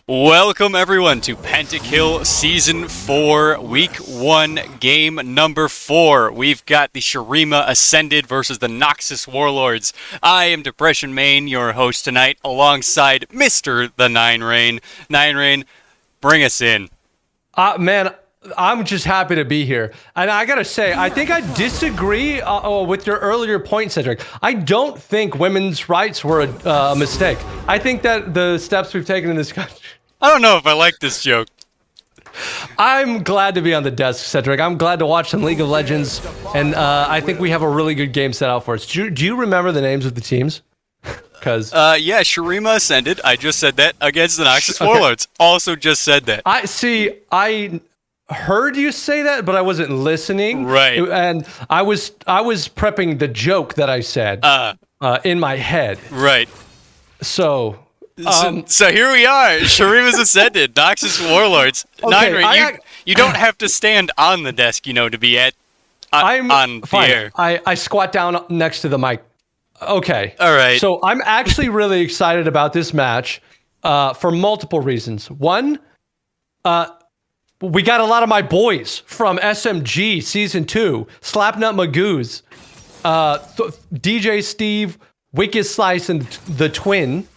Welcome everyone to Pentakill Season 4, Week 1, Game number 4. We've got the Shurima Ascended versus the Noxus Warlords. I am DepressionMain, your host tonight, alongside Mr. the Nine Rain. Nine Rain, bring us in. Man, I'm just happy to be here. And I gotta say, I think I disagree with your earlier point, Cedric. I don't think women's rights were a mistake. I think that the steps we've taken in this country... I don't know if I like this joke. I'm glad to be on the desk, Cedric. I'm glad to watch some League of Legends, and I think we have a really good game set out for us. Do you remember the names of the teams? Because yeah, Shurima Ascended. I just said that against the Noxus Warlords. Also just said that. I heard you say that, but I wasn't listening. Right. And I was prepping the joke that I said in my head. Right. So here we are. Shurima's Ascended, Noxus Warlords. Okay, Nine, you don't have to stand on the desk, to be at on the air. I squat down next to the mic. Okay. All right. So I'm actually really excited about this match for multiple reasons. One, we got a lot of my boys from SMG Season 2, Slapnut Magoos, DJ Steve, Wicked Slice, and the Twin.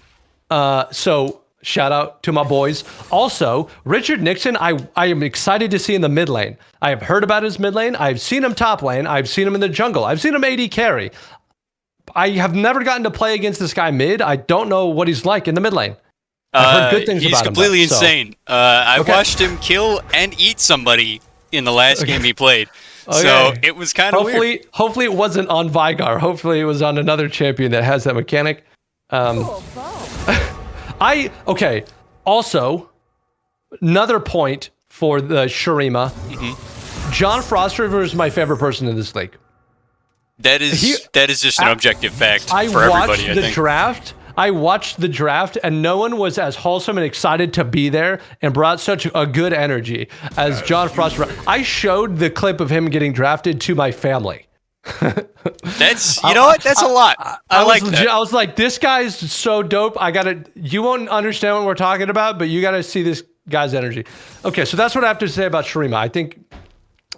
So shout out to my boys. Also, Richard Nixon, I am excited to see in the mid lane. I have heard about his mid lane. I've seen him top lane. I've seen him in the jungle. I've seen him AD carry. I have never gotten to play against this guy mid. I don't know what he's like in the mid lane. I've heard good things about him. He's completely insane. I watched him kill and eat somebody in the last game he played. Okay. So it was kind of weird. Hopefully it wasn't on Vigar. Hopefully it was on another champion that has that mechanic. Okay. Also, another point for the Shurima. Mm-hmm. John Frostriver is my favorite person in this league. That is just an objective fact for everybody, I think. I watched the draft, and no one was as wholesome and excited to be there and brought such a good energy as John Frostriver. I showed the clip of him getting drafted to my family. That's That's a lot. I like that. I was like, this guy's so dope. You won't understand what we're talking about, but you gotta see this guy's energy. Okay, so that's what I have to say about Shurima. I think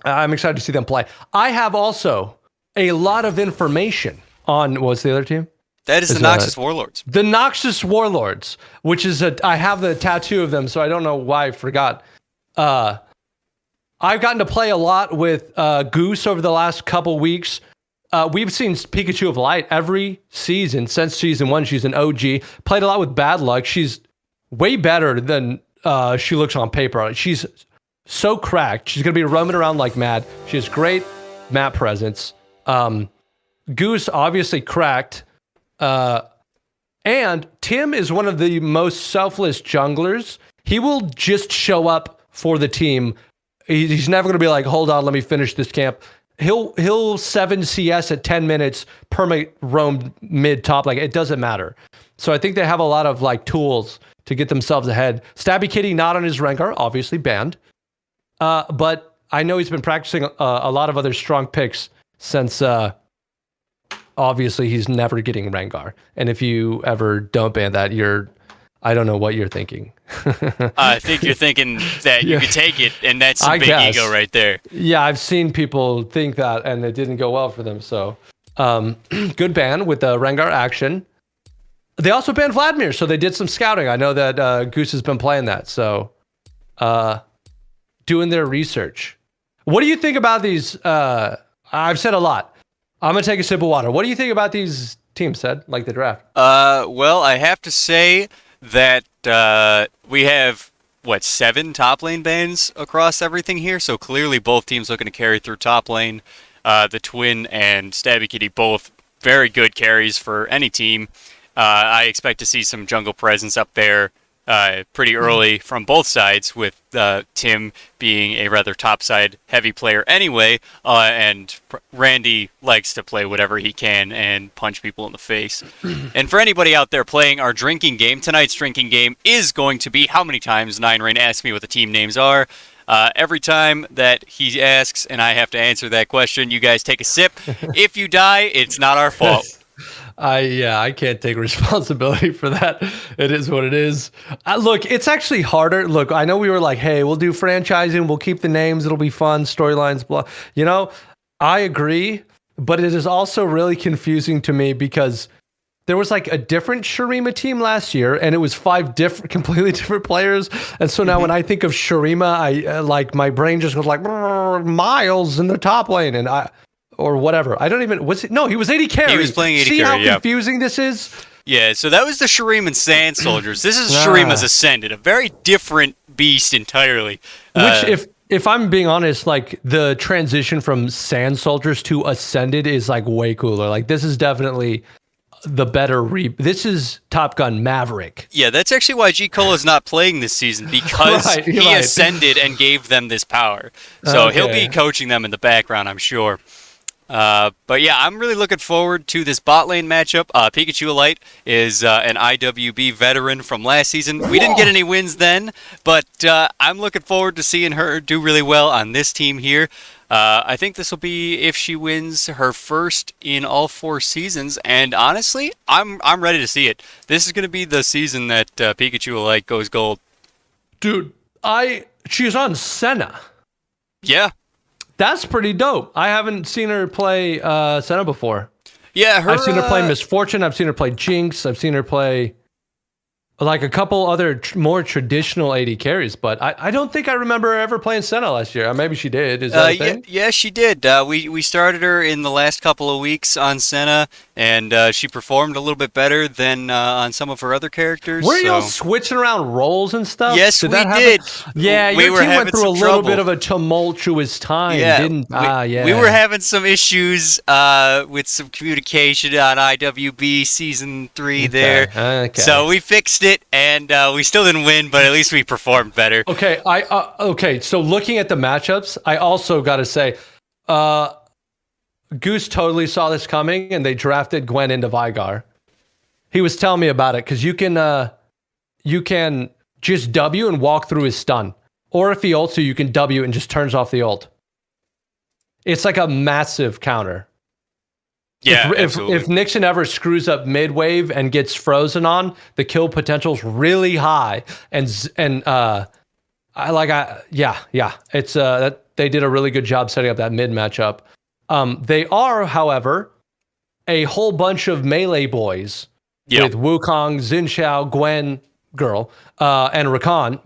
I'm excited to see them play. I have also a lot of information on what's the other team? That is the Noxus Warlords. The Noxus Warlords, which is I have the tattoo of them, so I don't know why I forgot. I've gotten to play a lot with Goose over the last couple weeks. We've seen Pikachu of Light every season since Season 1. She's an OG. Played a lot with Bad Luck. She's way better than she looks on paper. She's so cracked. She's going to be roaming around like mad. She has great map presence. Goose, obviously cracked. And Tim is one of the most selfless junglers. He will just show up for the team. He's never going to be like, hold on, let me finish this camp. He'll 7 CS at 10 minutes, permit roam mid top. Like, it doesn't matter. So I think they have a lot of like tools to get themselves ahead. Stabby Kitty not on his Rengar, obviously banned. But I know he's been practicing a lot of other strong picks since obviously he's never getting Rengar. And if you ever don't ban that, I don't know what you're thinking. I think you're thinking that you could take it, and that's a big ego right there. Yeah, I've seen people think that, and it didn't go well for them. So, good ban with the Rengar action. They also banned Vladimir, so they did some scouting. I know that Goose has been playing that, so doing their research. What do you think about these? I've said a lot. I'm going to take a sip of water. What do you think about these teams, Ed, like the draft? Well, I have to say that we have, 7 top lane bans across everything here, so clearly both teams looking to carry through top lane. The Twin and Stabby Kitty, both very good carries for any team. I expect to see some jungle presence up there pretty early from both sides, with Tim being a rather topside heavy player anyway, and Randy likes to play whatever he can and punch people in the face. And for anybody out there playing our drinking game, tonight's drinking game is going to be how many times Nine Rain asks me what the team names are. Every time that he asks and I have to answer that question, you guys take a sip. If you die, it's not our fault. I can't take responsibility for that. It is what it is. Look, it's actually harder. Look, I know we were like, hey, we'll do franchising, we'll keep the names, it'll be fun, storylines, blah. You know, I agree, but it is also really confusing to me because there was like a different Shurima team last year, and it was 5 completely different players. And so now when I think of Shurima, I like my brain just goes like Miles in the top lane, and or whatever. I don't even No, he was 80 carry. He was playing 80 See carry. how confusing this is? Yeah, so that was the Shurima Sand Soldiers. This is Shurima's Ascended, a very different beast entirely. Which, if I'm being honest, like the transition from Sand Soldiers to Ascended is like way cooler. Like this is definitely the better this is Top Gun Maverick. Yeah, that's actually why G. Cola's not playing this season, because he ascended and gave them this power. So he'll be coaching them in the background, I'm sure. But yeah, I'm really looking forward to this bot lane matchup. Pikachu Elite is an IWB veteran from last season. We didn't get any wins then, but I'm looking forward to seeing her do really well on this team here. I think this will be, if she wins, her first in all 4 seasons, and honestly, I'm ready to see it. This is going to be the season that Pikachu Elite goes gold. Dude, she's on Senna. Yeah. That's pretty dope. I haven't seen her play Senna before. Yeah, I've seen her play Miss Fortune. I've seen her play Jinx. I've seen her play like a couple other more traditional AD carries, but I don't think I remember her ever playing Senna last year. Maybe she did. Is that a thing? Yeah, she did. We started her in the last couple of weeks on Senna, and she performed a little bit better than on some of her other characters. Were y'all switching around roles and stuff? Yes, we did. Yeah, your team went through a little bit of a tumultuous time, didn't we were having some issues with some communication on IWB Season 3 there. Okay. So we fixed it, and we still didn't win, but at least we performed better. Okay, so looking at the matchups, I also got to say, Goose totally saw this coming, and they drafted Gwen into Vigar. He was telling me about it, because you can just W and walk through his stun. Or if he ults you, you can W and just turns off the ult. It's like a massive counter. Yeah, if Nixon ever screws up mid wave and gets frozen on, the kill potential's really high, and it's that they did a really good job setting up that mid matchup. They are, however, a whole bunch of melee boys with Wukong, Xin Xiao, Gwen, girl, and Rakan,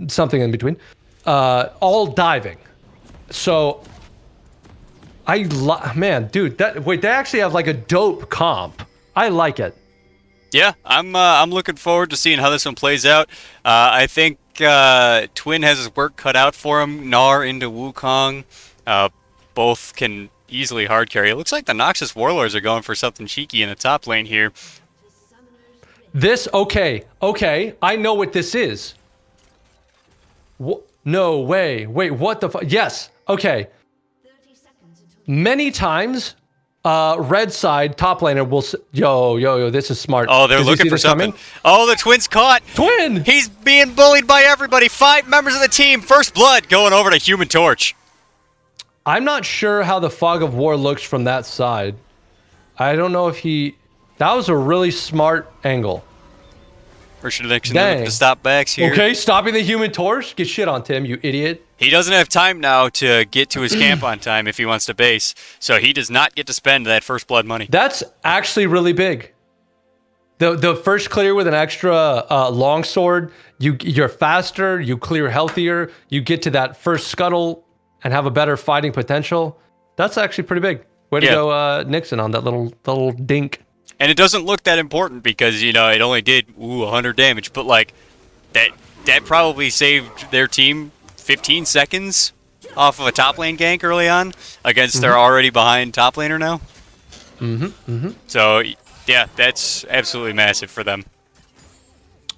something in between, all diving. So. Man, dude, they actually have like a dope comp. I like it. Yeah, I'm looking forward to seeing how this one plays out. I think Twin has his work cut out for him. Gnar into Wukong, both can easily hard carry. It looks like the Noxus Warlords are going for something cheeky in the top lane here. Okay, I know what this is. No way. Wait, what the fuck? Yes, okay. Many times, red side top laner will yo, this is smart. Oh, they're looking for something. Oh, the Twin's caught. Twin! He's being bullied by everybody. 5 members of the team. First blood going over to Human Torch. I'm not sure how the Fog of War looks from that side. I don't know if that was a really smart angle. Or should Nixon look to stop backs here? Okay, stopping the Human Torch. Get shit on, Tim, you idiot. He doesn't have time now to get to his camp on time if he wants to base, so he does not get to spend that first blood money. That's actually really big. The first clear with an extra longsword, you're faster, you clear healthier, you get to that first scuttle and have a better fighting potential. That's actually pretty big. Way to go, Nixon, on that little dink. And it doesn't look that important because, it only did 100 damage, but like that probably saved their team 15 seconds off of a top lane gank early on against their already behind top laner now. So, yeah, that's absolutely massive for them.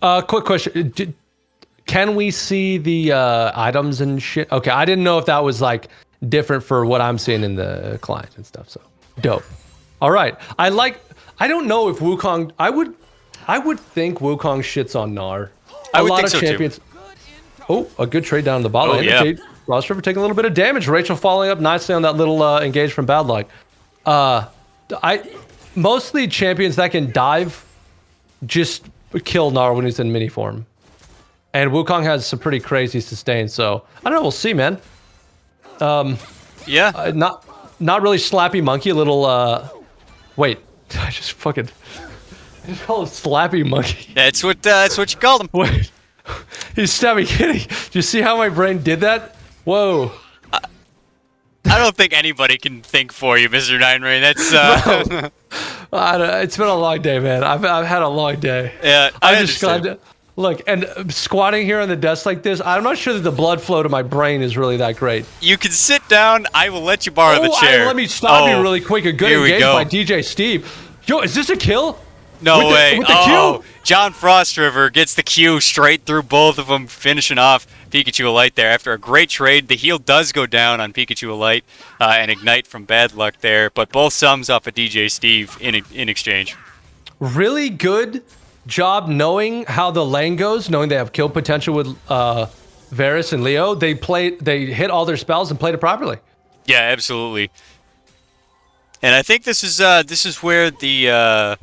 Quick question. Can we see the items and shit? Okay, I didn't know if that was like different for what I'm seeing in the client and stuff. So, dope. All right. I don't know if Wukong... I would think Wukong shits on Gnar. I would think so too. Oh, a good trade down the bottom lane. Yeah. Okay, Lost River taking a little bit of damage. Rachel following up nicely on that little engage from Bad Luck. mostly champions that can dive just kill Gnar when he's in mini form. And Wukong has some pretty crazy sustain, so I don't know, we'll see, man. Yeah. Not really slappy monkey, a little wait, I just fucking I just call him slappy monkey. That's what you called him. Wait. He's stabby kitty. Do you see how my brain did that? Whoa. I don't think anybody can think for you, Mr. Nine Rain. That's It's been a long day, man. I've had a long day. Yeah, I understand. Just look, and squatting here on the desk like this, I'm not sure that the blood flow to my brain is really that great. You can sit down. I will let you borrow the chair. Let me stop you really quick. A good engage by DJ Steve. Yo, is this a kill? No way. With the Q? John Frostriver gets the Q straight through both of them, finishing off Pikachu Elite there. After a great trade, the heal does go down on Pikachu Elite and Ignite from Bad Luck there, but both sums off of DJ Steve in exchange. Really good job knowing how the lane goes, knowing they have kill potential with Varus and Leo. They hit all their spells and played it properly. Yeah, absolutely. And I think this is where the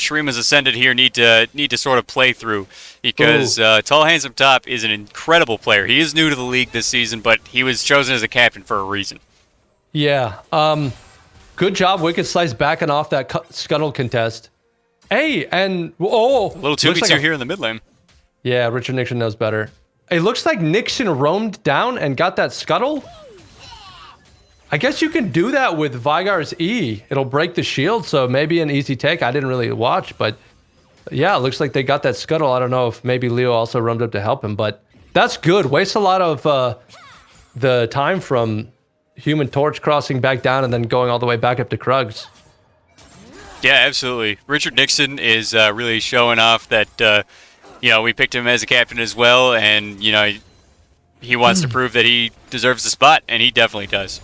Shurima's Ascended here need to sort of play through, because Tall Handsome Top is an incredible player. He is new to the league this season, but he was chosen as a captain for a reason. Yeah. Good job, Wicked Slice, backing off that Scuttle contest. Hey, and A little 2v2 like here in the mid lane. Yeah, Richard Nixon knows better. It looks like Nixon roamed down and got that Scuttle. I guess you can do that with Vygar's E. It'll break the shield, so maybe an easy take. I didn't really watch, but yeah, it looks like they got that Scuttle. I don't know if maybe Leo also roamed up to help him, but that's good. Wastes a lot of the time from Human Torch crossing back down and then going all the way back up to Krugs. Yeah, absolutely. Richard Nixon is really showing off that we picked him as a captain as well, and he wants to prove that he deserves the spot, and he definitely does.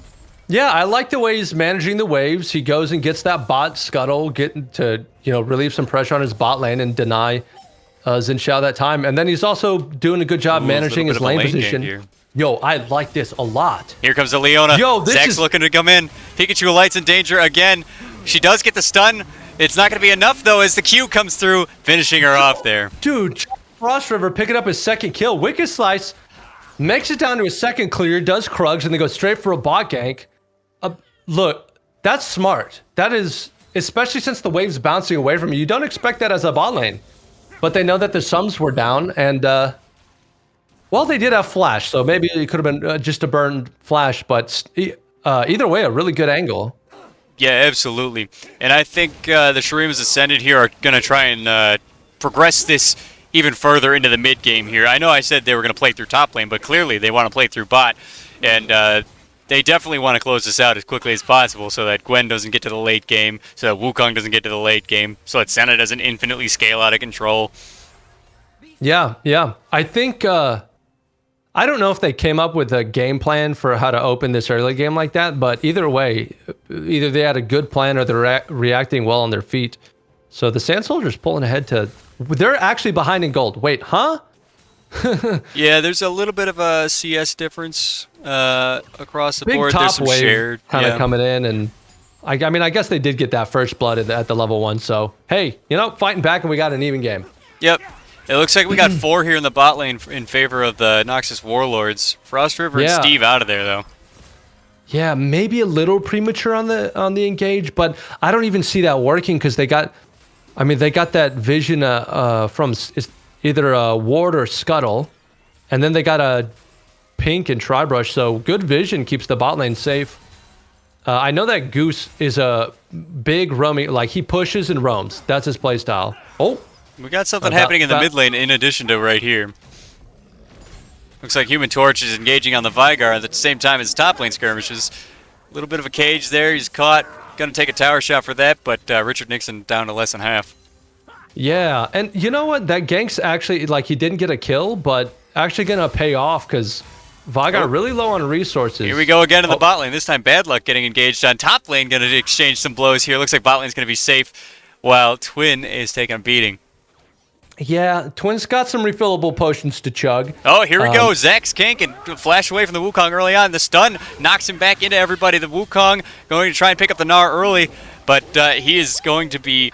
Yeah, I like the way he's managing the waves. He goes and gets that bot Scuttle, getting to relieve some pressure on his bot lane and deny Xin Xiao that time. And then he's also doing a good job managing his lane position. Yo, I like this a lot. Here comes the Leona. Zach's looking to come in. Pikachu Elite's in danger again. She does get the stun. It's not going to be enough, though, as the Q comes through, finishing her off there. Dude, Frost River picking up his second kill. Wicked Slice makes it down to his second clear, does Krugs, and they go straight for a bot gank. Look, that's smart. That is, especially since the wave's bouncing away from you. You don't expect that as a bot lane. But they know that the sums were down, and, well, they did have flash, so maybe it could have been just a burned flash, but either way, a really good angle. Yeah, absolutely. And I think the Shurima's Ascended here are going to try and progress this even further into the mid game here. I know I said they were going to play through top lane, but clearly they want to play through bot. And they definitely want to close this out as quickly as possible so that Gwen doesn't get to the late game, so that Wukong doesn't get to the late game, so that Senna doesn't infinitely scale out of control. Yeah. I think, I don't know if they came up with a game plan for how to open this early game like that, but either way, either they had a good plan or they're reacting well on their feet. So the Sand Soldier's pulling ahead they're actually behind in gold. Wait, huh? Yeah, there's a little bit of a CS difference across the Big board. top There's some wave shared kind of coming in, and I mean, I guess they did get that first blood at the level 1. So hey, fighting back, and we got an even game. Yep. It looks like we got 4 here in the bot lane in favor of the Noxus Warlords. Frost River and Steve out of there, though. Yeah, maybe a little premature on the engage, but I don't even see that working because they got that vision from either a ward or Scuttle, and then they got a pink and Tribrush, so good vision keeps the bot lane safe. I know that Goose is a big roaming, like he pushes and roams. That's his play style. Oh, we got something happening in the mid lane in addition to right here. Looks like Human Torch is engaging on the Vygar at the same time as top lane skirmishes. A little bit of a cage there. He's caught. Gonna take a tower shot for that, but Richard Nixon down to less than half. Yeah, and you know what? That gank's actually, like, he didn't get a kill, but actually gonna pay off because Vygar really low on resources. Here we go again in the bot lane. This time Bad Luck getting engaged on top lane. Gonna exchange some blows here. Looks like bot lane's gonna be safe while Twin is taking a beating. Yeah, Twin's got some refillable potions to chug. Oh, here we go. Zach's kink and flash away from the Wukong early on. The stun knocks him back into everybody. The Wukong going to try and pick up the Gnar early, but he is going to be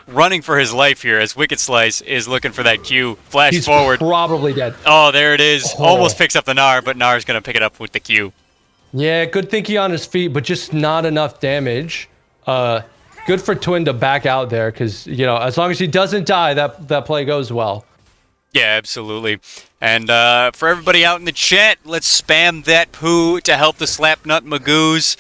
running for his life here as Wicked Slice is looking for that Q. Flash He's forward. probably dead. Oh, there it is. Oh. Almost picks up the Gnar, but Gnar's going to pick it up with the Q. Yeah, good thinking on his feet, but just not enough damage. Good for Twin to back out there, because, you know, as long as he doesn't die, that play goes well. Yeah, absolutely. And for everybody out in the chat, let's spam that poo to help the Slapnut Magoos.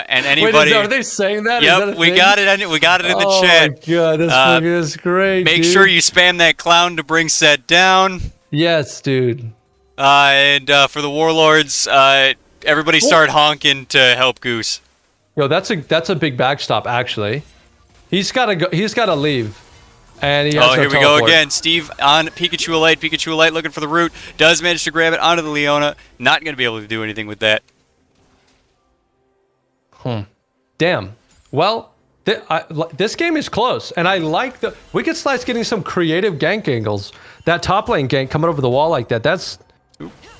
And anybody. Wait, are they saying that? Yep, Is that a we thing? got it. We got it in the chat. Oh my god, this fucking is great. Make dude. sure you spam that clown to bring Set down. Yes, dude. And for the Warlords, everybody start honking to help Goose. Yo, that's a big backstop actually. He's gotta go. He's gotta leave. And he has no here we teleport. go again. Steve on Pikachu Elite. Pikachu Elite looking for the root. Does manage to grab it onto the Leona. Not going to be able to do anything with that. Damn. Well, this game is close, and I like the Wicked Slice getting some creative gank angles. That top lane gank coming over the wall like that. That's.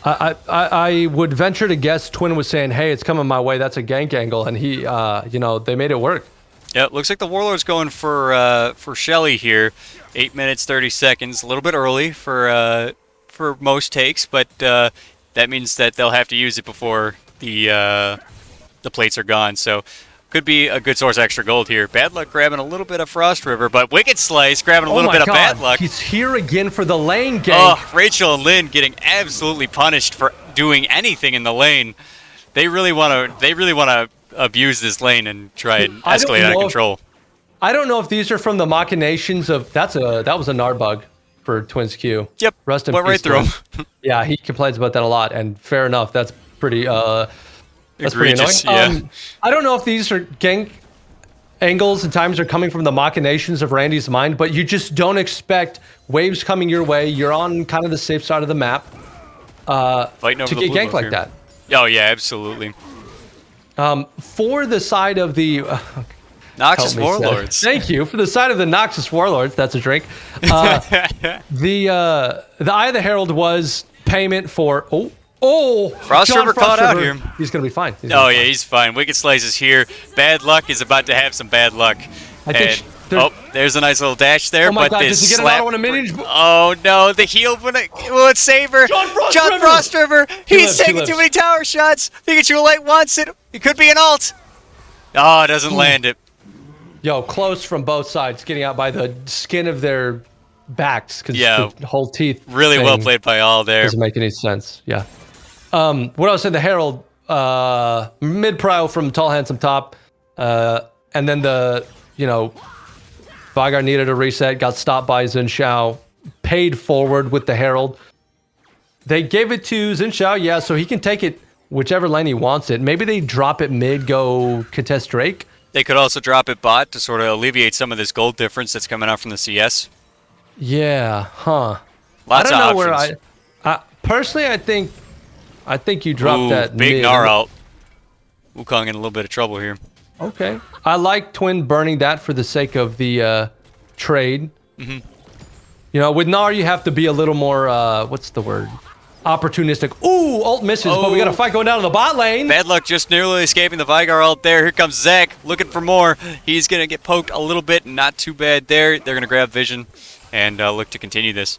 I would venture to guess Twin was saying, "Hey, it's coming my way. That's a gank angle," and he, you know, they made it work. Yeah, it looks like the Warlord's going for Shelly here. 8 minutes 30 seconds, a little bit early for most takes, but that means that they'll have to use it before the plates are gone. So could be a good source of extra gold here. Bad Luck grabbing a little bit of Frost River, but Wicked Slice grabbing a little bit of Bad Luck. He's here again for the lane gank. Oh, Rachel and Lynn getting absolutely punished for doing anything in the lane. They really want to abuse this lane and try and escalate out of control. I don't know if these are from the machinations of that was a Gnar bug for Twins Q. Yep, Rest in went peace, right through Twin. Yeah, he complains about that a lot, and fair enough. That's pretty annoying. Yeah. I don't know if these are gank angles and times are coming from the machinations of Randy's mind, but you just don't expect waves coming your way. You're on kind of the safe side of the map Fighting over to the get blue ganked buff like here. that. Oh yeah, absolutely. For the side of the Noxus help me, Warlords. Seth. Thank you. For the side of the Noxus Warlords, that's a drink. The Eye of the Herald was payment for Frost John River caught out here. He's gonna be fine. He's fine. Wicked Slice is here. Bad Luck is about to have some bad luck. There's a nice little dash there. Oh my but god, this does he get slap... an auto minion? Oh no, the heal will it save her? John Frost River. He's taking too many tower shots. Pikachu Light wants it. It could be an ult. Oh, it doesn't land it. Yo, close from both sides, getting out by the skin of their backs because the whole teeth. Really well played by all there. Doesn't make any sense. Yeah. What else in the Herald? Mid prio from Tall Handsome Top, and then Vygar needed a reset, got stopped by Zinshao, paid forward with the Herald. They gave it to Zinshao, yeah, so he can take it whichever lane he wants it. Maybe they drop it mid, go contest Drake. They could also drop it bot to sort of alleviate some of this gold difference that's coming out from the CS. Yeah, huh. Lots I don't of know options. where personally, I think you dropped that big mid. Gnar out. Wukong in a little bit of trouble here. Okay. I like Twin burning that for the sake of the trade. Mm-hmm. You know, with Gnar, you have to be a little more, what's the word? Opportunistic. Ooh, ult misses, but we got a fight going down in the bot lane. Bad Luck just nearly escaping the Vygar ult there. Here comes Zach looking for more. He's going to get poked a little bit. Not too bad there. They're going to grab Vision and look to continue this.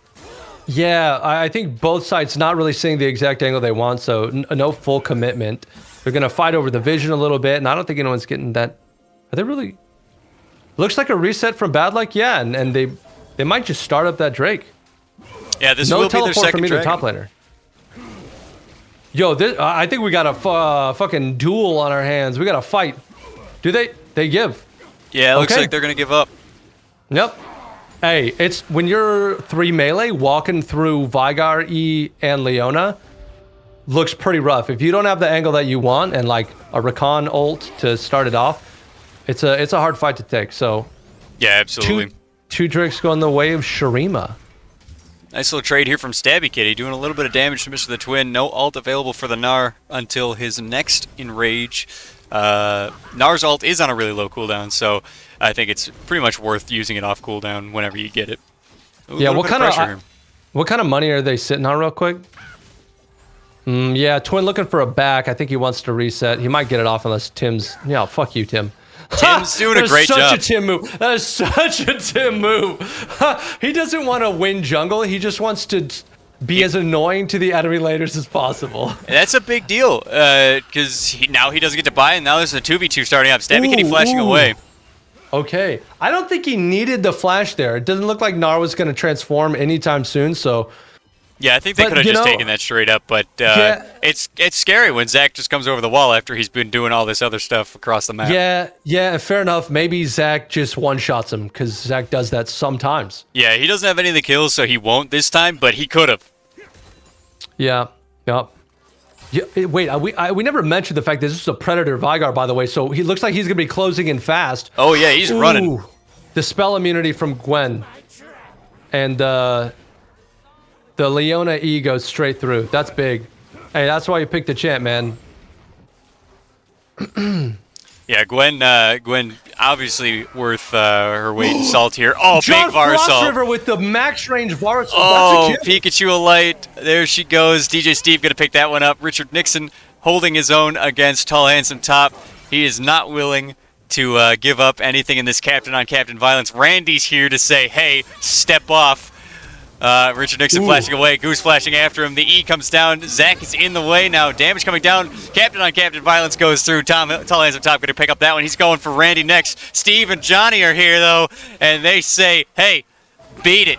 Yeah, I think both sides not really seeing the exact angle they want, so no full commitment. They're going to fight over the Vision a little bit, and I don't think anyone's getting that. Are they really? Looks like a reset from Bad Luck, yeah, and they might just start up that Drake. Yeah, this no will be their teleport second from either dragon. top laner. Yo, I think we got a fucking duel on our hands. We got a fight. Do they? They give. Yeah, it looks like they're going to give up. Yep. Hey, it's when you're 3 melee walking through Vygar, E, and Leona, looks pretty rough. If you don't have the angle that you want and like a Rakan ult to start it off, it's a hard fight to take. So yeah, absolutely. Two Drakes going the way of Shurima. Nice little trade here from Stabby Kitty, doing a little bit of damage to Mr. the Twin. No ult available for the Gnar until his next Enrage. Gnar's ult is on a really low cooldown, so I think it's pretty much worth using it off cooldown whenever you get it. Yeah, what kind of money are they sitting on real quick? Yeah, Twin looking for a back. I think he wants to reset. He might get it off unless Tim's... Yeah, fuck you, Tim. Tim's doing a great such job. a Tim move. That is such a Tim move. He doesn't want to win jungle. He just wants to be as annoying to the enemy laners as possible. And that's a big deal, because now he doesn't get to buy, and now there's a 2v2 starting up. Stabby Kitty flashing away. Okay. I don't think he needed the flash there. It doesn't look like Gnar was going to transform anytime soon, so... Yeah, I think they could have just taken that straight up, but it's scary when Zach just comes over the wall after he's been doing all this other stuff across the map. Yeah, fair enough. Maybe Zach just one-shots him, because Zach does that sometimes. Yeah, he doesn't have any of the kills, so he won't this time, but he could have. Yeah, yep. Yeah, wait, we never mentioned the fact that this is a Predator Vygar, by the way, so he looks like he's going to be closing in fast. Oh, yeah, he's running. The spell immunity from Gwen. And the Leona E goes straight through. That's big. Hey, that's why you picked the champ, man. Yeah, Gwen obviously worth her weight in salt here. Oh, John big Var salt. River with the max range Var salt. Oh, That's a kill. Pikachu Alight. There she goes. DJ Steve going to pick that one up. Richard Nixon holding his own against Tall Handsome Top. He is not willing to give up anything in this captain-on-captain violence. Randy's here to say, hey, step off. Richard Nixon flashing away. Goose flashing after him. The E comes down. Zach is in the way now. Damage coming down. Captain-on-captain violence goes through. Tall Hands up top going to pick up that one. He's going for Randy next. Steve and Johnny are here, though, and they say, hey, beat it.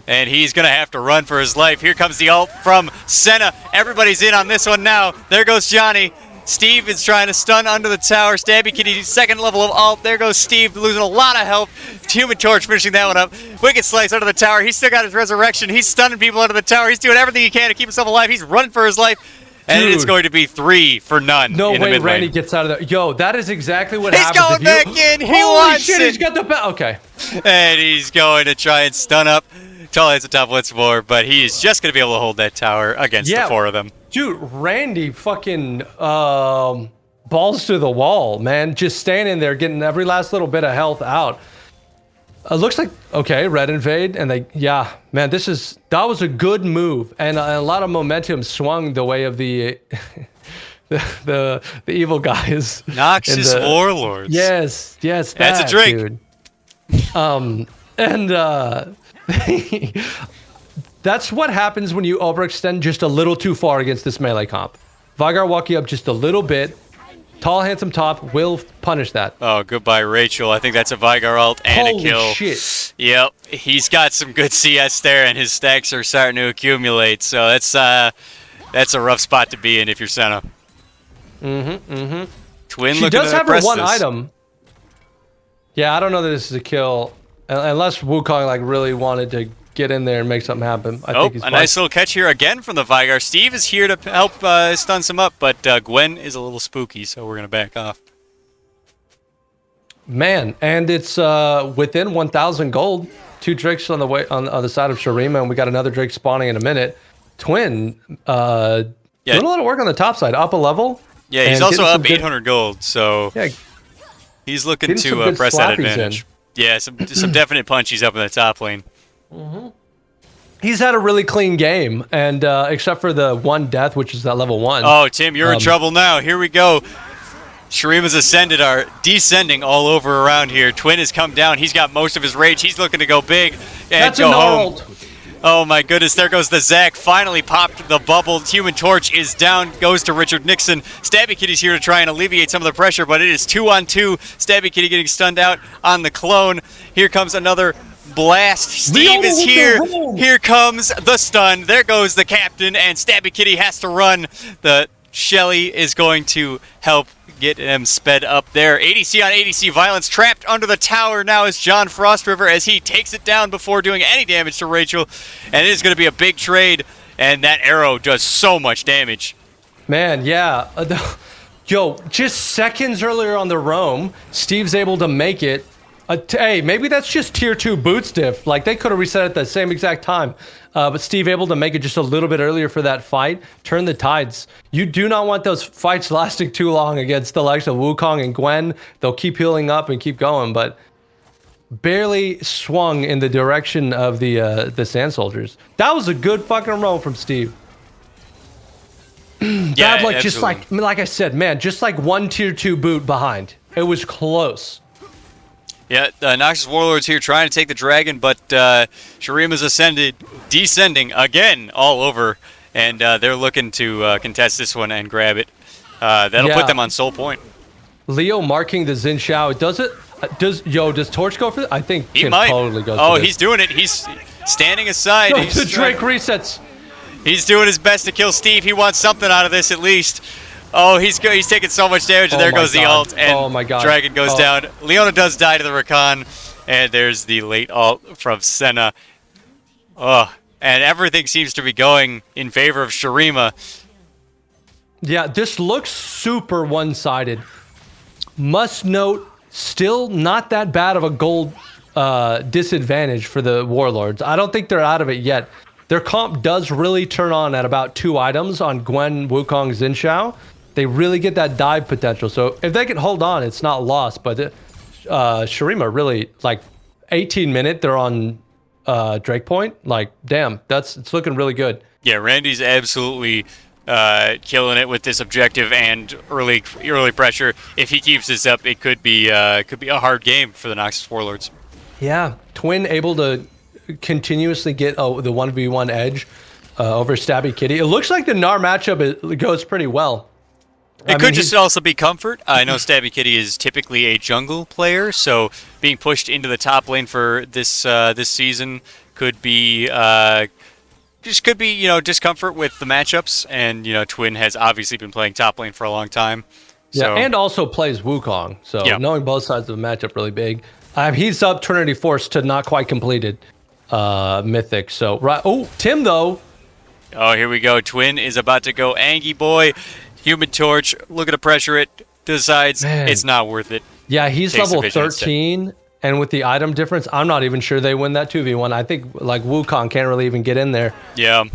And he's going to have to run for his life. Here comes the ult from Senna. Everybody's in on this one now. There goes Johnny. Steve is trying to stun under the tower. Stabby Kitty, second level of ult. There goes Steve, losing a lot of health. Human Torch finishing that one up. Wicked Slice under the tower. He's still got his resurrection. He's stunning people under the tower. He's doing everything he can to keep himself alive. He's running for his life. And it's going to be 3 for none. No in the way mid Randy lane. gets out of there. Yo, that is exactly what He's happens. going back in. He Holy wants shit, it. he's got the bell. Okay. And he's going to try and stun up. Tall Hands up top once more, but he is just going to be able to hold that tower against the 4 of them. Dude, Randy fucking balls to the wall, man. Just standing there, getting every last little bit of health out. Looks like, okay, red invade, and man, that was a good move, and a lot of momentum swung the way of the the evil guys. Noxus Warlords. Yes, that's a drink. Dude. That's what happens when you overextend just a little too far against this melee comp. Vygar walking up just a little bit. Tall, handsome top will punish that. Oh, goodbye, Rachel. I think that's a Vygar ult and Holy a kill. Shit. Yep, he's got some good CS there, and his stacks are starting to accumulate. So that's a rough spot to be in if you're Senna. Twin She looking does to have her impress one this. item. Yeah, I don't know that this is a kill. Unless Wukong like really wanted to get in there and make something happen. I think he's fine. Nice little catch here again from the Vygar. Steve is here to help stun some up, but Gwen is a little spooky, so we're going to back off. Man, and it's within 1,000 gold. 2 Drakes on the way on the side of Shurima, and we got another Drake spawning in a minute. Twin, doing a lot of work on the top side, up a level. Yeah, he's also up 800 gold, so he's looking to press that advantage. Yeah, some definite punchies up in the top lane. He's had a really clean game, and except for the one death, which is that level 1. Oh, Tim, you're in trouble now. Here we go. Shurima's Ascended are descending all over around here. Twin has come down. He's got most of his rage. He's looking to go big and go home. Oh my goodness, there goes the Zac. Finally popped the bubble. Human Torch is down, goes to Richard Nixon. Stabby Kitty's here to try and alleviate some of the pressure, but it is 2-on-2. Stabby Kitty getting stunned out on the clone. Here comes another blast. Steve is here. Here comes the stun. There goes the captain, and Stabby Kitty has to run. The Shelly is going to help get him sped up there. ADC on ADC violence trapped under the tower now is John Frost River as he takes it down before doing any damage to Rachel. And it is going to be a big trade, and that arrow does so much damage. Man, yeah. Yo, just seconds earlier on the roam, Steve's able to make it. Hey, maybe that's just tier 2 boot stiff. Like, they could have reset at the same exact time. But Steve able to make it just a little bit earlier for that fight. Turn the tides. You do not want those fights lasting too long against the likes of Wukong and Gwen. They'll keep healing up and keep going, but barely swung in the direction of the Sand Soldiers. That was a good fucking roll from Steve. Yeah, Bad luck, just like I said, man, just like one tier 2 boot behind. It was close. Yeah, Noxus Warlords here trying to take the dragon, but Shurima's descending again all over, and they're looking to contest this one and grab it. That'll put them on soul point. Leo marking the Xin Shao. Does it? Does Torch go for it? I think he Tim might. totally goes Oh, for this. he's doing it. He's standing aside. No, the Drake resets. He's doing his best to kill Steve. He wants something out of this at least. Oh, he's taking so much damage, and there goes the ult, and Dragon goes down. Leona does die to the Rakan, and there's the late ult from Senna. Oh, and everything seems to be going in favor of Shurima. Yeah, this looks super one-sided. Must note, still not that bad of a gold disadvantage for the Warlords. I don't think they're out of it yet. Their comp does really turn on at about 2 items on Gwen, Wukong, Xin Shao. They really get that dive potential. So if they can hold on, it's not lost. But Shurima really, like, 18-minute, they're on Drake Point. Like, damn, it's looking really good. Yeah, Randy's absolutely killing it with this objective and early pressure. If he keeps this up, it could be a hard game for the Noxus Warlords. Yeah, Twin able to continuously get the 1v1 edge over Stabby Kitty. It looks like the Gnar matchup goes pretty well. It could just also be comfort. I know Stabby Kitty is typically a jungle player, so being pushed into the top lane for this season could be discomfort with the matchups. And Twin has obviously been playing top lane for a long time. Yeah, and also plays Wukong, so knowing both sides of the matchup really big. He's up Trinity Force to not quite completed Mythic. So Tim though. Oh, here we go. Twin is about to go Angie Boy. Human Torch, looking to pressure it, decides it's not worth it. Yeah, he's level 13, and with the item difference, I'm not even sure they win that 2v1. I think, like, Wukong can't really even get in there. Yeah.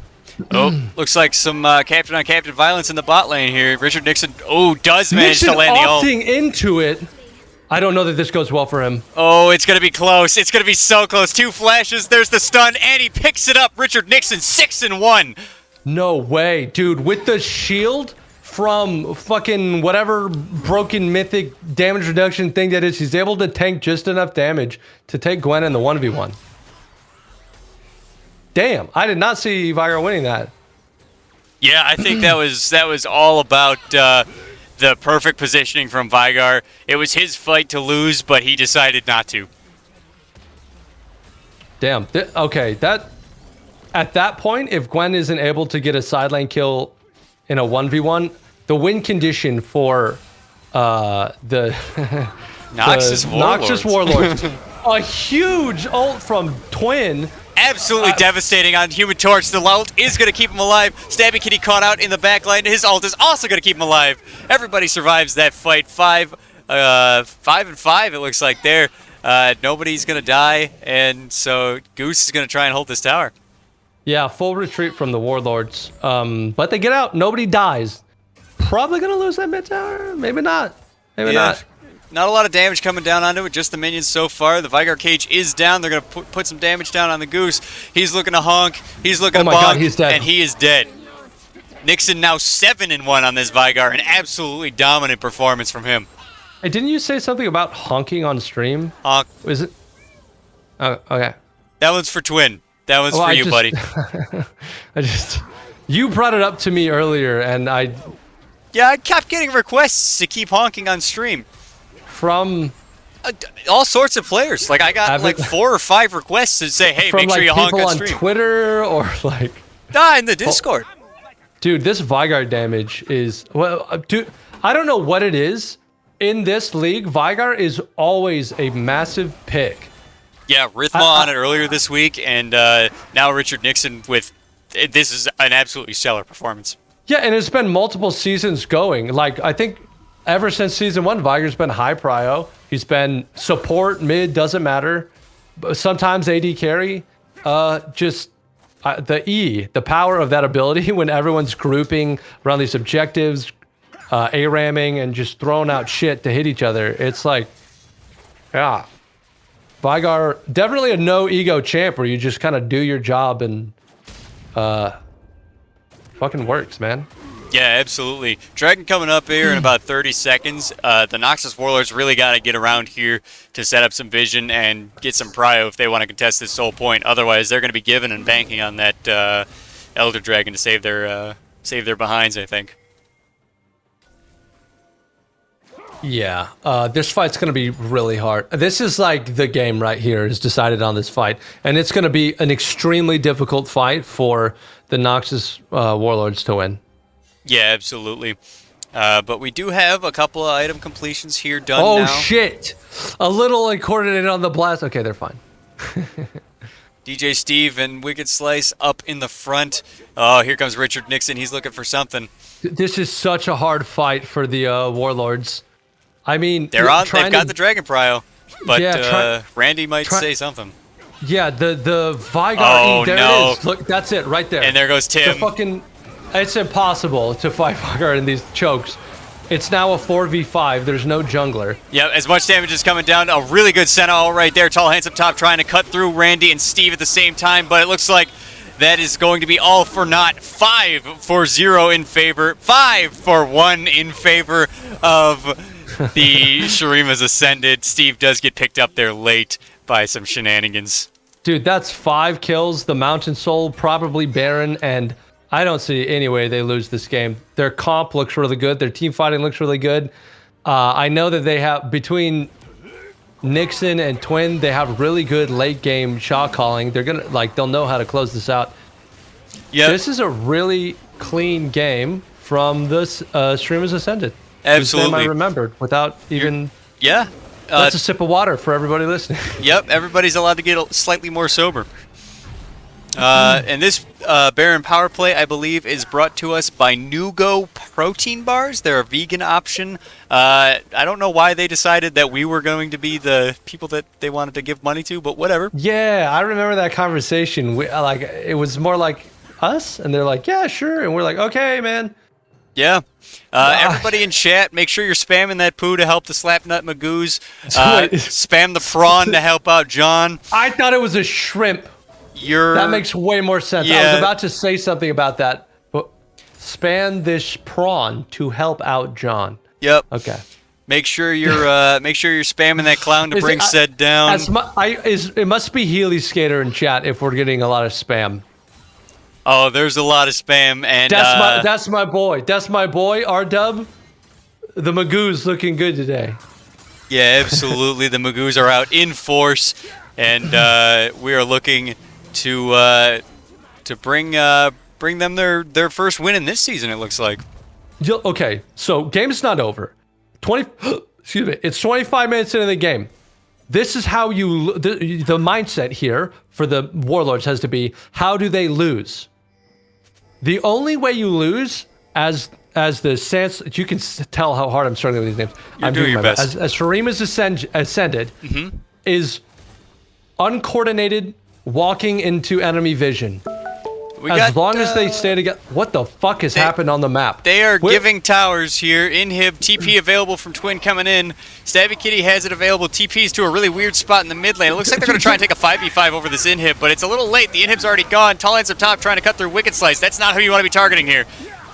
Oh, looks like some captain-on-captain violence in the bot lane here. Richard Nixon, does manage to land the ult. Opting into it. I don't know that this goes well for him. Oh, it's going to be close. It's going to be so close. 2 flashes, there's the stun, and he picks it up. Richard Nixon, 6-1. No way, dude. With the shield from fucking whatever broken mythic damage reduction thing that is, he's able to tank just enough damage to take Gwen in the 1v1. Damn, I did not see Vigar winning that. Yeah, I think that was all about the perfect positioning from Vigar. It was his fight to lose, but he decided not to. Damn. Okay, at that point, if Gwen isn't able to get a side lane kill in a 1v1, the win condition for the Noxus Warlords, a huge ult from Twin. Absolutely devastating on Human Torch. The ult is going to keep him alive. Stabby Kitty caught out in the back line. His ult is also going to keep him alive. Everybody survives that fight. 5 and 5 it looks like there. Nobody's going to die, and so Goose is going to try and hold this tower. Yeah, full retreat from the Warlords. But they get out. Nobody dies. Probably going to lose that mid tower. Maybe not. Maybe not. Not a lot of damage coming down onto it, just the minions so far. The Vigar cage is down. They're going to put some damage down on the Goose. He's looking to honk. He's looking to bonk. God, he's dead. And he is dead. Nixon now 7-1 on this Vigar. An absolutely dominant performance from him. Hey, didn't you say something about honking on stream? Honk. Is it? Oh, okay. That one's for Twin. That one's for you, buddy. You brought it up to me earlier, and Yeah, I kept getting requests to keep honking on stream. From all sorts of players. Like, I got like 4 or 5 requests to say, hey, make sure you honk on stream. From Twitter or like... Nah, in the Discord. Dude, this Vigar damage is... Well, dude, I don't know what it is. In this league, Vigar is always a massive pick. Yeah, Rithma on it earlier this week, and now Richard Nixon with... This is an absolutely stellar performance. Yeah, and it's been multiple seasons going. Like, I think... Ever since Season 1, Vigar's been high prio. He's been support, mid, doesn't matter. Sometimes AD carry. The power of that ability when everyone's grouping around these objectives, A-ramming, and just throwing out shit to hit each other. It's like, yeah. Vigar, definitely a no-ego champ where you just kind of do your job and fucking works, man. Yeah, absolutely. Dragon coming up here in about 30 seconds. The Noxus Warlords really got to get around here to set up some vision and get some prio if they want to contest this soul point. Otherwise, they're going to be giving and banking on that Elder Dragon to save their behinds, I think. Yeah, this fight's going to be really hard. This is like the game right here is decided on this fight. And it's going to be an extremely difficult fight for the Noxus Warlords to win. Yeah, absolutely. But we do have a couple of item completions here done now. Oh, shit. A little uncoordinated on the blast. Okay, they're fine. DJ Steve and Wicked Slice up in the front. Oh, here comes Richard Nixon. He's looking for something. This is such a hard fight for the Warlords. I mean, they've got the Dragon Prio, but yeah, Randy might say something. Yeah, the Vigar. Oh, there no. it is. Look, that's it right there. And there goes Tim. It's impossible to fight Vigar in these chokes. It's now a 4v5. There's no jungler. Yeah, as much damage is coming down. A really good Sentinel right there. Tall, handsome top trying to cut through Randy and Steve at the same time, but it looks like that is going to be all for naught. 5-0 in favor. 5-1 in favor of the Shurima's Ascended. Steve does get picked up there late by some shenanigans. Dude, that's 5 kills. The Mountain Soul, probably Baron, and I don't see any way they lose this game. Their comp looks really good. Their team fighting looks really good. I know that they have, between Nixon and Twin, they have really good late game shot calling. They're gonna, they'll know how to close this out. Yeah, this is a really clean game from this Shurima's Ascended. Absolutely. Whose name I remembered without even... Yeah. That's a sip of water for everybody listening. Yep, everybody's allowed to get slightly more sober. And this Baron Power Play, I believe, is brought to us by Nugo Protein Bars. They're a vegan option. I don't know why they decided that we were going to be the people that they wanted to give money to, but whatever. Yeah, I remember that conversation. It was more like us, and they're like, yeah, sure. And we're like, okay, man. Yeah. Everybody in chat, make sure you're spamming that poo to help the Slapnut Magoos. Spam the prawn to help out John. I thought it was a shrimp. That makes way more sense. Yeah. I was about to say something about that. But spam this prawn to help out John. Yep. Okay. Make sure you're spamming that clown to bring Sed down. It must be Healy Skater in chat if we're getting a lot of spam. Oh, there's a lot of spam, and that's my boy. That's my boy, R-Dub. The Magoo's looking good today. Yeah, absolutely. The Magoos are out in force, and we are looking to bring them their first win in this season. It looks like. Okay, so game's not over. Excuse me. It's 25 minutes into the game. This is how the mindset here for the Warlords has to be: how do they lose? The only way you lose, as the sense, you can tell how hard I'm struggling with these names. I'm doing your best. As Shurima's Ascended is uncoordinated walking into enemy vision. As long as they stay together. What the fuck has happened on the map? They are giving towers here. Inhib, TP available from Twin coming in. Stabby Kitty has it available. TP's to a really weird spot in the mid lane. It looks like they're going to try and take a 5v5 over this Inhib, but it's a little late. The Inhib's already gone. Tall ends up top trying to cut through Wicked Slice. That's not who you want to be targeting here.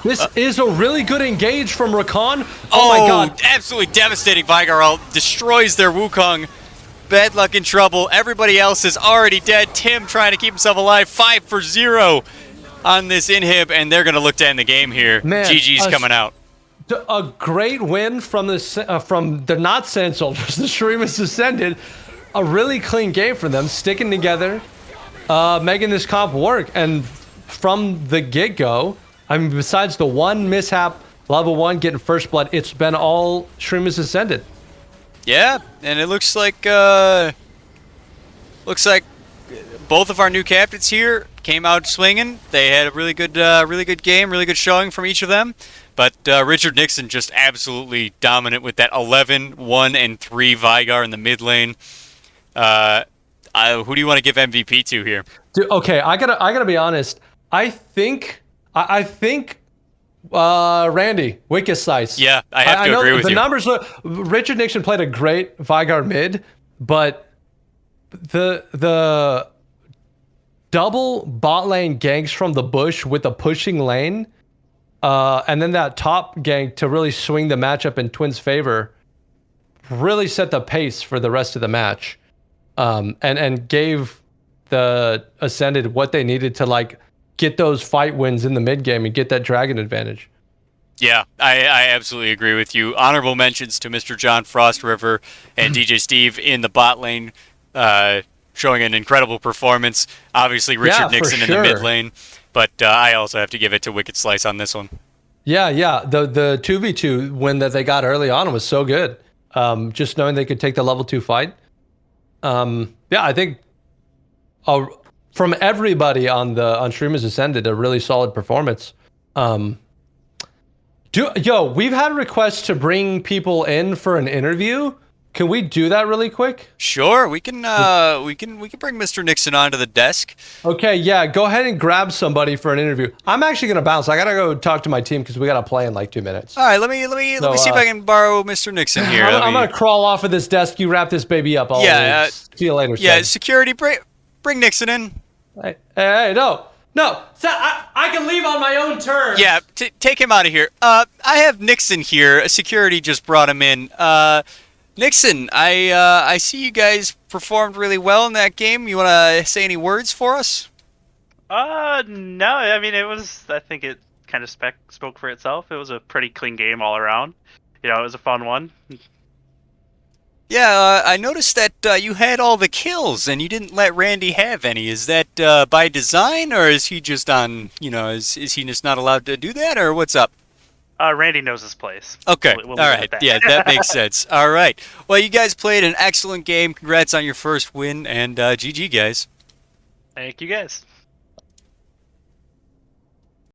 This is a really good engage from Rakan. Oh my god. Absolutely devastating. Vigar destroys their Wukong. Bad luck in trouble. Everybody else is already dead. Tim trying to keep himself alive. 5-0 on this Inhib, and they're going to look to end the game here. Man, GG's coming out. A great win from the not Sand Soldiers. The Shurima's Ascended. A really clean game for them, sticking together, making this comp work. And from the get-go, I mean, besides the one mishap, level 1 getting first blood, it's been all Shurima's Ascended. Yeah, and it looks like both of our new captains here came out swinging. They had a really good game, really good showing from each of them. But Richard Nixon just absolutely dominant with that 11, 1, and 3 Vigar in the mid lane. Who do you want to give MVP to here? Dude, okay, I gotta be honest. I think Randy, Wicked Slice. Yeah, I have to agree with you. The numbers look. Richard Nixon played a great Vigar mid, but the double bot lane ganks from the bush with a pushing lane And then that top gank to really swing the matchup in Twins' favor really set the pace for the rest of the match, and gave the Ascended what they needed to like get those fight wins in the mid game and get that dragon advantage. Yeah, I absolutely agree with you. Honorable mentions to Mr. John Frost River and DJ Steve in the bot lane, showing an incredible performance. Obviously, Richard for Nixon in the sure. mid lane, but I also have to give it to Wicked Slice on this one. Yeah. The 2v2 win that they got early on was so good. Just knowing they could take the level 2 fight. Yeah, I think from everybody on Shurima's Ascended, a really solid performance. We've had requests to bring people in for an interview. Can we do that really quick? Sure, we can bring Mr. Nixon onto the desk. Okay, yeah, go ahead and grab somebody for an interview. I'm actually gonna bounce. I gotta go talk to my team because we gotta play in like 2 minutes. All right, let me see if I can borrow Mr. Nixon here. I'm gonna crawl off of this desk. You wrap this baby up. I'll see you later. Yeah, son. security, bring Nixon in. Hey, no. So I can leave on my own terms. Yeah, take him out of here. I have Nixon here. Security just brought him in. Nixon, I see you guys performed really well in that game. You want to say any words for us? No. I mean, I think it kind of spoke for itself. It was a pretty clean game all around. It was a fun one. Yeah, I noticed that you had all the kills and you didn't let Randy have any. Is that by design, or is he just on, is he just not allowed to do that, or what's up? Randy knows his place. Okay, We'll all leave it right. at that. Yeah, that makes sense. All right. Well, you guys played an excellent game. Congrats on your first win, and GG, guys. Thank you, guys.